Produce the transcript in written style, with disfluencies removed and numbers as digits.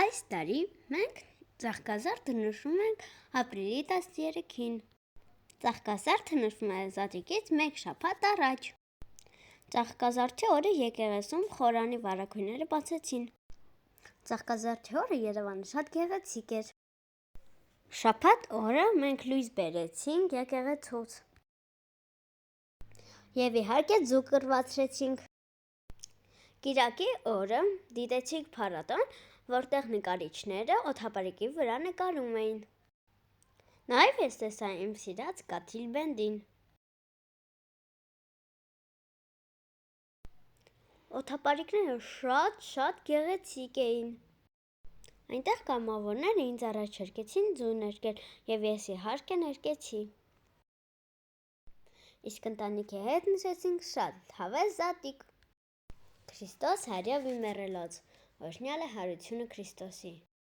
Այս տարի մենք Ծաղկազարդը նշում ենք ապրիլի 13-ին։ Ծաղկազարդը նշվում է Զատիկից մեկ շաբաթ առաջ։ Ծաղկազարդի օրը եկեղեցում խորանի վարագույրները բացեցին։ Ծաղկազարդի օրը Երևանը շատ գեղեցիկ էր։ Շաբաթ օրը մենք լույս բերեցինք եկեղեցուց։ Եվ իհարկե ձուկ կռվածրեցինք։ Կիրակի օրը դիտեցինք փառատոն, որտեղ նկարիչները օդապարիկի վրա նկարում էին։ Նաև ես տեսա իմ սիրած Կաթիլ բենդին։ Օդապարիկները շատ գեղեցիկ էին։ Այնտեղ կամավորները ինձ առաջարկեցին ձու ներկել, եւ ես իհարկե ներկեցի։ Իսկ ընտանիքի հետ նշեցինք շատ հավես Զատիկ։ Քրիստոս հարյավ իմեռելոց, օրհնյալ է հարությունը Քրիստոսի։